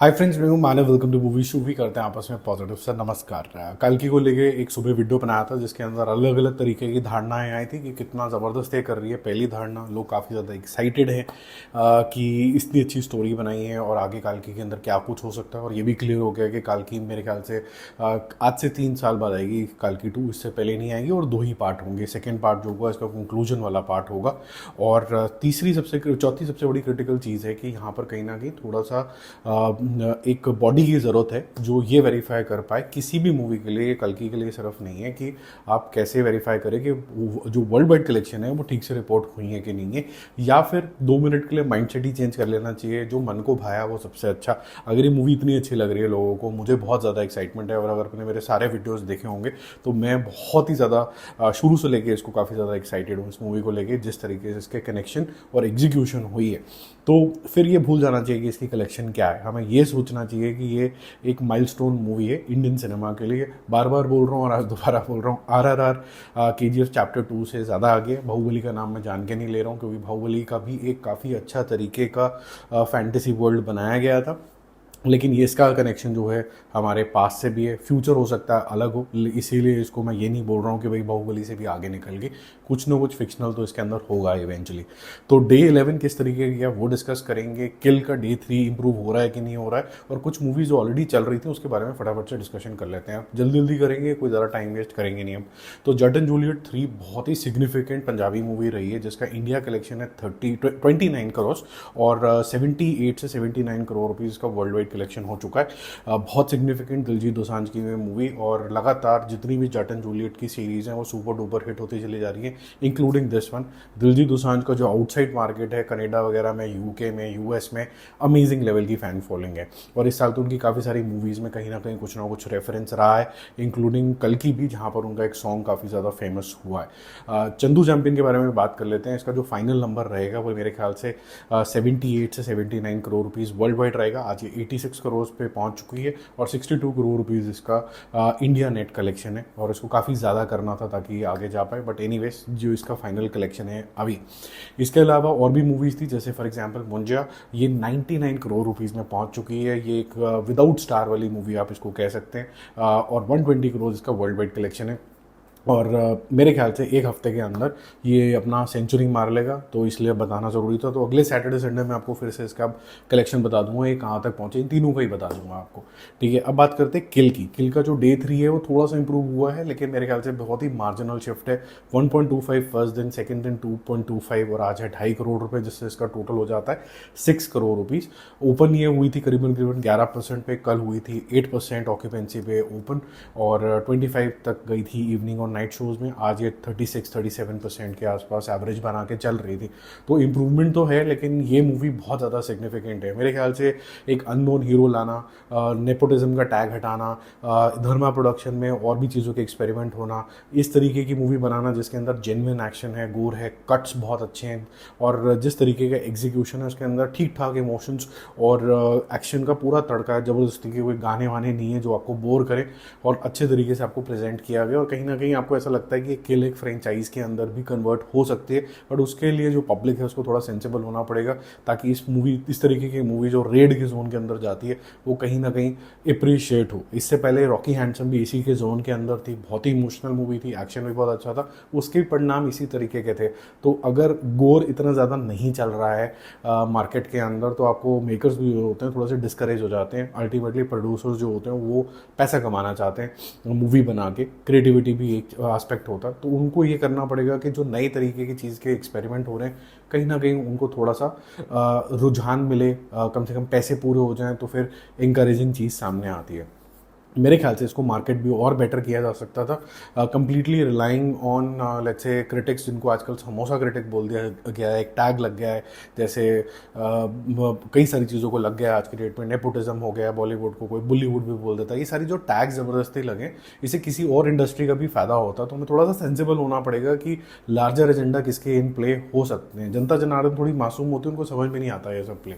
हाय friends, मैं हूं Manav. Welcome to movie show. भी करते हैं आपस में पॉजिटिव सर। नमस्कार। कल्कि को लेके एक सुबह वीडियो बनाया था जिसके अंदर अलग अलग तरीके की धारणाएं आई थी कि कितना ज़बरदस्त ये कर रही है। पहली धारणा, लोग काफ़ी ज़्यादा एक्साइटेड हैं कि इतनी अच्छी स्टोरी बनाई है और आगे कल्कि के अंदर क्या कुछ हो सकता है। और ये भी क्लियर हो गया कि कल्कि मेरे ख्याल से आज से 3 साल बाद आएगी कल्कि 2, इससे पहले नहीं आएगी। और 2 ही पार्ट होंगे। सेकेंड पार्ट जो होगा इसका कंक्लूजन वाला पार्ट होगा। और चौथी सबसे बड़ी क्रिटिकल चीज़ है कि यहाँ पर कहीं ना कहीं थोड़ा सा एक बॉडी की ज़रूरत है जो ये वेरीफाई कर पाए किसी भी मूवी के लिए। कल्कि के लिए सिर्फ नहीं है कि आप कैसे वेरीफाई करें कि जो वर्ल्ड वाइड कलेक्शन है वो ठीक से रिपोर्ट हुई है कि नहीं है, या फिर 2 मिनट के लिए माइंडसेट ही चेंज कर लेना चाहिए। जो मन को भाया वो सबसे अच्छा। अगर ये मूवी इतनी अच्छी लग रही है लोगों को, मुझे बहुत ज़्यादा एक्साइटमेंट है। और अगर आपने मेरे सारे वीडियोज़ देखे होंगे तो मैं बहुत ही ज़्यादा शुरू से लेके इसको काफ़ी ज़्यादा एक्साइटेड हूँ इस मूवी को लेके, जिस तरीके से इसके कनेक्शन और एग्जीक्यूशन हुई है। तो फिर ये भूल जाना चाहिए कि इसकी कलेक्शन क्या है। हमें ये सोचना चाहिए कि ये एक माइलस्टोन मूवी है इंडियन सिनेमा के लिए। बार बार बोल रहा हूँ और आज दोबारा बोल रहा हूँ, RRR KGF चैप्टर 2 से ज़्यादा आगे। बाहुबली का नाम मैं जान के नहीं ले रहा हूँ क्योंकि बाहुबली का भी एक काफ़ी अच्छा तरीके का फैंटेसी वर्ल्ड बनाया गया था, लेकिन ये इसका कनेक्शन जो है हमारे पास से भी है। फ्यूचर हो सकता है अलग हो, इसीलिए इसको मैं ये नहीं बोल रहा हूँ कि भाई बाहुबली से भी आगे निकल गई। कुछ ना कुछ फिक्शनल तो इसके अंदर होगा इवेंचुअली। तो डे 11 किस तरीके की है वो डिस्कस करेंगे। किल का डे 3 इंप्रूव हो रहा है कि नहीं हो रहा है, और कुछ मूवीज़ जो ऑलरेडी चल रही थी उसके बारे में फटाफट से डिस्कशन कर लेते हैं। जल्दी जल्दी करेंगे, कोई ज़्यादा टाइम वेस्ट करेंगे नहीं हम। तो जट एंड जूलियट 3 बहुत ही सिग्निफिकेंट पंजाबी मूवी रही है जिसका इंडिया कलेक्शन है 29 करोड़, और 78 से 79 करोड़ रुपीज़ का वर्ल्ड वाइड कलेक्शन हो चुका है। बहुत सिग्निफिकेंट दिलजीत दोसांझ की हुई मूवी, और लगातार जितनी भी जट एंड जूलियट की सीरीज़ हैं वो सुपर डुपर हिट होती चली जा रही है, including this one. Diljit Dosanjh का जो आउटसाइड मार्केट है, कनाडा वगैरह में, यूके में, यूएस में अमेजिंग लेवल की फ़ैन फॉलोइंग है। और इस साल तो उनकी काफ़ी सारी मूवीज़ में कहीं ना कुछ रेफरेंस रहा है, इंक्लूडिंग कल्कि भी, जहाँ पर उनका एक सॉन्ग काफ़ी ज़्यादा फेमस हुआ है। चंदू चैंपियन के बारे में बात कर लेते हैं। इसका जो फाइनल नंबर रहेगा वो मेरे ख्याल से 78 से 79 करोड़ रुपीज़ वर्ल्ड वाइड रहेगा। आज ये 86 करोड़ पे पहुंच चुकी है, और 62 करोड़ रुपीज़ इसका इंडिया नेट कलेक्शन है। और इसको काफ़ी ज़्यादा करना था ताकि ये आगे जा पाए, बट एनीवेज जो इसका फाइनल कलेक्शन है अभी। इसके अलावा और भी मूवीज़ थी, जैसे फॉर एग्जांपल मुंजिया, ये 99 करोड़ रुपीज़ में पहुंच चुकी है। ये एक विदाउट स्टार वाली मूवी आप इसको कह सकते हैं, और 120 करोड़ इसका वर्ल्ड वाइड कलेक्शन है। और मेरे ख्याल से एक हफ्ते के अंदर ये अपना सेंचुरी मार लेगा, तो इसलिए बताना ज़रूरी था। तो अगले सैटरडे संडे में आपको फिर से इसका कलेक्शन बता दूंगा, ये कहाँ तक पहुँचे, इन तीनों का ही बता दूंगा आपको। ठीक है, अब बात करते हैं किल की। किल का जो डे 3 है वो थोड़ा सा इंप्रूव हुआ है, लेकिन मेरे ख्याल से बहुत ही मार्जिनल शिफ्ट है। 1.25 फर्स्ट दिन, सेकेंड दिन 2.25, और आज है 2.5 करोड़ रुपये, जिससे इसका टोटल हो जाता है 6 करोड़ रुपीज़। ओपन ये हुई थी करीबन 11% पे, कल हुई थी 8% ऑक्यूपेंसी पे ओपन, और 25 तक गई थी इवनिंग और नाइट शोज़ में। आज ये 36-37% के आसपास एवरेज बना के चल रही थी। तो इम्प्रूवमेंट तो है, लेकिन ये मूवी बहुत ज़्यादा सिग्निफिकेंट है मेरे ख्याल से। एक अननोन हीरो लाना, नेपोटिज्म का टैग हटाना, धर्मा प्रोडक्शन में और भी चीज़ों के एक्सपेरिमेंट होना, इस तरीके की मूवी बनाना जिसके अंदर जेन्युइन एक्शन है, गोर है, कट्स बहुत अच्छे हैं, और जिस तरीके का एग्जीक्यूशन है उसके अंदर ठीक ठाक इमोशंस और एक्शन का पूरा तड़का है। ज़बरदस्ती के कोई गाने वाने नहीं है जो आपको बोर करे, और अच्छे तरीके से आपको प्रेजेंट किया गया। और कहीं ना कहीं आपको ऐसा लगता है कि किल एक फ्रेंचाइज के अंदर भी कन्वर्ट हो सकती है, बट उसके लिए जो पब्लिक है उसको थोड़ा सेंसिबल होना पड़ेगा, ताकि इस तरीके की मूवी जो रेड के जोन के अंदर जाती है वो कहीं ना कहीं अप्रिशिएट हो। इससे पहले रॉकी हैंडसम भी इसी के जोन के अंदर थी, बहुत ही इमोशनल मूवी थी, एक्शन भी बहुत अच्छा था, उसके परिणाम इसी तरीके के थे। तो अगर गोर इतना ज़्यादा नहीं चल रहा है मार्केट के अंदर, तो आपको मेकर्स भी होते हैं थोड़ा सा डिस्करेज हो जाते हैं। अल्टीमेटली प्रोड्यूसर्स जो होते हैं वो पैसा कमाना चाहते हैं मूवी बना के, क्रिएटिविटी भी एक एस्पेक्ट होता है। तो उनको ये करना पड़ेगा कि जो नई तरीके की चीज़ के एक्सपेरिमेंट हो रहे हैं, कहीं ना कहीं उनको थोड़ा सा रुझान मिले, कम से कम पैसे पूरे हो जाएं, तो फिर इंकरेजिंग चीज़ सामने आती है। मेरे ख्याल से इसको मार्केट भी और बेटर किया जा सकता था। Completely relying on let's say critics, जिनको आजकल समोसा क्रिटिक बोल दिया गया है, एक टैग लग गया है, जैसे कई सारी चीज़ों को लग गया है आज की डेट में। नेपोटिज्म हो गया है, बॉलीवुड को कोई बॉलीवुड भी बोल देता है। ये सारी जो टैग ज़बरदस्ती लगे, इससे किसी और इंडस्ट्री का भी फ़ायदा होता, तो हमें थोड़ा सा सेंसिबल होना पड़ेगा कि लार्जर एजेंडा किसके इन प्ले हो सकते हैं। जनता जनार्दन थोड़ी मासूम होती है, उनको समझ में नहीं आता ये सब प्ले।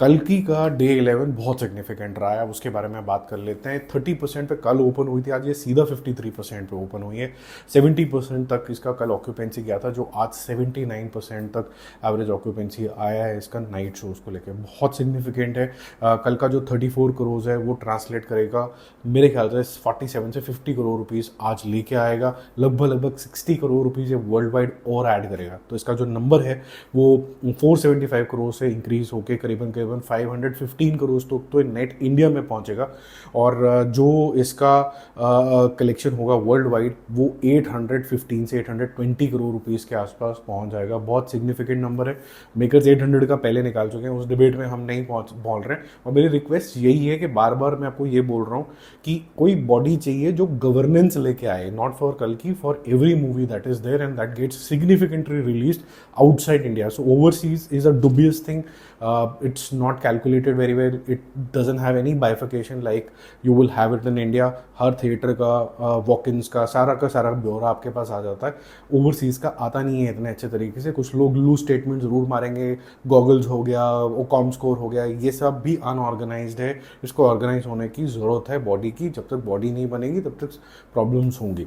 कल्कि का डे 11 बहुत सिग्निफिकेंट रहा है, उसके बारे में बात कर लेते हैं। 30% पे कल ओपन हुई थी, आज ये सीधा 53% पे ओपन हुई है। 70% तक इसका कल ऑक्यूपेंसी गया था, जो आज 79% तक एवरेज ऑक्यूपेंसी आया है इसका नाइट शोज को लेकर। बहुत सिग्निफिकेंट है। कल का जो 34 करोड़ है वो ट्रांसलेट करेगा मेरे ख्याल से 47 से 50 करोड़ रुपीस आज लेके आएगा। लगभग 60 करोड़ रुपीस ये वर्ल्ड वाइड और ऐड करेगा। तो इसका जो नंबर है वो 475 करोड़ से इंक्रीज होकर करीबन 515 करोड़ तो नेट इंडिया में पहुंचेगा। और जो इसका कलेक्शन होगा वर्ल्ड वाइड वो 815 से 820 करोड़ रुपीस के आसपास पहुंच जाएगा। बहुत सिग्निफिकेंट नंबर है। मेकर्स 800 का पहले निकाल चुके हैं, उस डिबेट में हम नहीं बोल रहे हैं। और मेरी रिक्वेस्ट यही है कि बार बार मैं आपको ये बोल रहा हूँ कि कोई बॉडी चाहिए जो गवर्नेंस लेके आए, नॉट फॉर कल्कि, for every movie that is there and that gets significantly released outside India. So overseas is a dubious thing. It's not calculated very well. It doesn't have any bifurcation like you will have it in India. Her theatre का वॉक-इन्स का सारा ब्यौरा आपके पास आ जाता है। Overseas का आता नहीं है इतने अच्छे तरीके से। कुछ लोग लूज स्टेटमेंट जरूर मारेंगे, गॉगल्स हो गया, कॉम स्कोर हो गया, ये सब भी अनऑर्गेनाइज्ड है। इसको ऑर्गेनाइज होने की ज़रूरत है बॉडी की। जब तक बॉडी नहीं बनेगी तब तक प्रॉब्लम्स होंगी।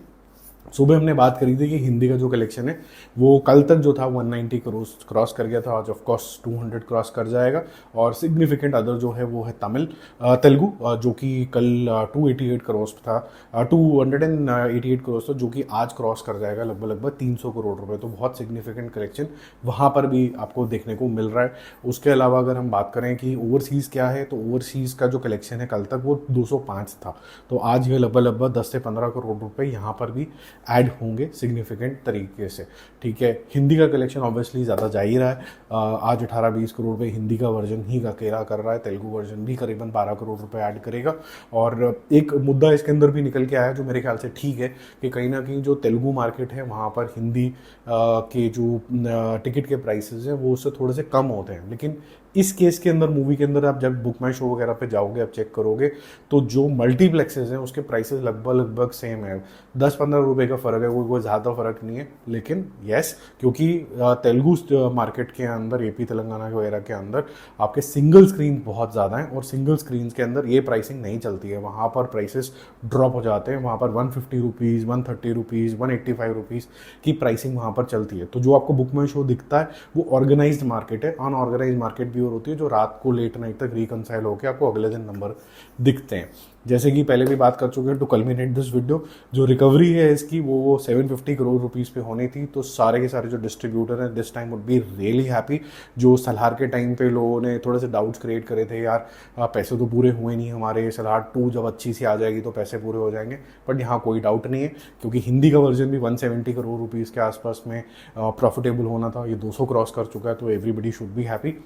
सुबह हमने बात करी थी कि हिंदी का जो कलेक्शन है वो कल तक जो था 190 करोड़ क्रॉस कर गया था, आज ऑफ कोर्स 200 क्रॉस कर जाएगा। और सिग्निफिकेंट अदर जो है वो है तेलुगु, जो कि कल 288 करोड़ था, 288 करोड़ था, जो कि आज क्रॉस कर जाएगा लगभग 300 करोड़ रुपए। तो बहुत सिग्निफिकेंट कलेक्शन वहाँ पर भी आपको देखने को मिल रहा है। उसके अलावा अगर हम बात करें कि ओवरसीज़ क्या है, तो ओवरसीज़ का जो कलेक्शन है कल तक वो 205 था, तो आज ये लगभग 10 से 15 करोड़ रुपए यहाँ पर भी ऐड होंगे सिग्निफिकेंट तरीके से। ठीक है, हिंदी का कलेक्शन ऑब्वियसली ज़्यादा जा ही रहा है। आज 18-20 करोड़ रुपए हिंदी का वर्जन ही अकेला कर रहा है। तेलुगु वर्जन भी करीबन 12 करोड़ रुपए ऐड करेगा। और एक मुद्दा इसके अंदर भी निकल के आया जो मेरे ख्याल से ठीक है कि कहीं ना कहीं जो तेलुगु मार्केट है वहाँ पर हिंदी के जो टिकट के प्राइसेस हैं वो उससे थोड़े से कम होते हैं। लेकिन इस केस के अंदर, मूवी के अंदर, आप जब बुक माई शो वगैरह पे जाओगे, आप चेक करोगे तो जो मल्टीप्लेक्सेस हैं उसके प्राइसेस लगभग सेम है। 10-15 रुपए का फ़र्क है, कोई ज़्यादा फ़र्क नहीं है। लेकिन यस, क्योंकि तेलुगु मार्केट के अंदर, एपी तेलंगाना वगैरह के अंदर आपके सिंगल स्क्रीन बहुत ज़्यादा हैं और सिंगल स्क्रीन के अंदर ये प्राइसिंग नहीं चलती है। वहाँ पर प्राइसेस ड्रॉप हो जाते हैं। वहाँ पर 150 रुपीज़, 130 रुपीज़, 185 रुपीज़ की प्राइसिंग वहाँ पर चलती है। तो जो आपको बुक माई शो दिखता है वो ऑर्गेनाइज्ड मार्केट है। अनऑर्गेनाइज्ड मार्केट भी और होती है जो रात को लेट नाइट तक रिकनसाइल होकर आपको अगले दिन नंबर दिखते हैं। जैसे कि पहले भी बात कर चुके हैं, टू कल्मिनेट दिस वीडियो, जो रिकवरी है इसकी वो 750 करोड़ रुपीस पे होनी थी। तो सारे के सारे जो डिस्ट्रीब्यूटर हैं this time would be really happy. जो सलार के टाइम पे लोगों ने थोड़े से डाउट्स क्रिएट करे थे, यार पैसे तो पूरे हुए नहीं हमारे, सलार 2 जब अच्छी सी आ जाएगी तो पैसे पूरे हो जाएंगे। बट यहाँ कोई डाउट नहीं है, क्योंकि हिंदी का वर्जन भी 170 करोड़ रुपीज़ के आसपास में प्रॉफिटेबल होना था। ये 200 क्रॉस कर चुका है, तो एवरीबडी शुड बी हैप्पी।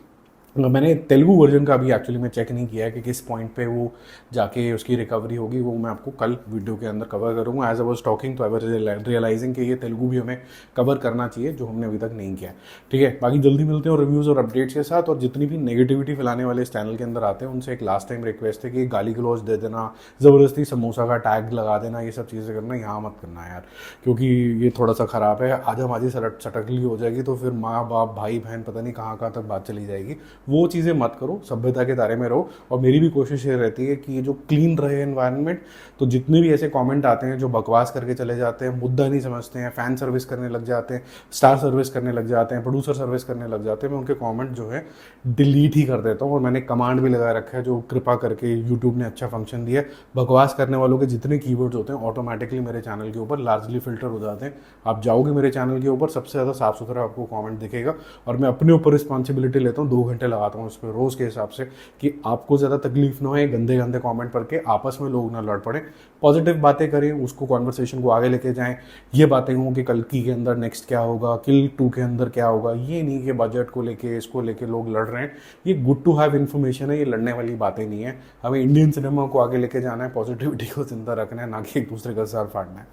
मैंने तेलुगु वर्जन का भी एक्चुअली मैं चेक नहीं किया है कि किस पॉइंट पे वो जाके उसकी रिकवरी होगी। वो मैं आपको कल वीडियो के अंदर कवर करूँगा। एज आई वाज टॉकिंग तो आई वाज रियलाइजिंग कि ये तेलुगु भी हमें कवर करना चाहिए, जो हमने अभी तक नहीं किया। ठीक है, बाकी जल्दी मिलते हैं रिव्यूज़ और अपडेट्स के साथ। और जितनी भी नेगेटिविटी फैलाने वाले इस चैनल के अंदर आते हैं उनसे एक लास्ट टाइम रिक्वेस्ट है कि गाली गलौज दे देना, ज़बरदस्ती समोसा का टैग लगा देना, ये सब चीज़ें करना यहाँ मत करना यार, क्योंकि ये थोड़ा सा ख़राब है। आज हमारी सटकली हो जाएगी तो फिर माँ बाप भाई बहन पता नहीं कहाँ तक बात चली जाएगी। वो चीज़ें मत करो, सभ्यता के दायरे में रहो। और मेरी भी कोशिश ये रहती है कि ये जो क्लीन रहे एनवायरनमेंट। तो जितने भी ऐसे कमेंट आते हैं जो बकवास करके चले जाते हैं, मुद्दा नहीं समझते हैं, फैन सर्विस करने लग जाते हैं, स्टार सर्विस करने लग जाते हैं, प्रोड्यूसर सर्विस करने लग जाते हैं, मैं उनके कमेंट जो है डिलीट ही कर देता हूँ। और मैंने कमांड भी लगा रखा है, जो कृपा करके यूट्यूब ने अच्छा फंक्शन दिया है। बकवास करने वालों के जितने कीवर्ड्स होते हैं ऑटोमेटिकली मेरे चैनल के ऊपर लार्जली फिल्टर हो जाते हैं। आप जाओगे मेरे चैनल के ऊपर, सबसे ज़्यादा साफ सुथरा आपको कमेंट दिखेगा। और मैं अपने ऊपर रिस्पॉन्सिबिलिटी लेता हूँ, 2 घंटे लगाता हूँ उस पर रोज़ के हिसाब से, कि आपको ज़्यादा तकलीफ ना हो गंदे गंदे कमेंट पढ़ के, आपस में लोग ना लड़ पड़े। पॉजिटिव बातें करें, उसको कॉन्वर्सेशन को आगे लेके जाएं। ये बातें हों कि कल्कि के अंदर नेक्स्ट क्या होगा, किल 2 के अंदर क्या होगा। ये नहीं कि बजट को लेके, इसको लेके लोग लड़ रहे हैं। ये गुड टू हैव इन्फॉर्मेशन है, ये लड़ने वाली बातें नहीं है। हमें इंडियन सिनेमा को आगे लेके जाना है, पॉजिटिविटी को जिंदा रखना है, ना कि एक दूसरे का सर फाड़ना है।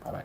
बाय।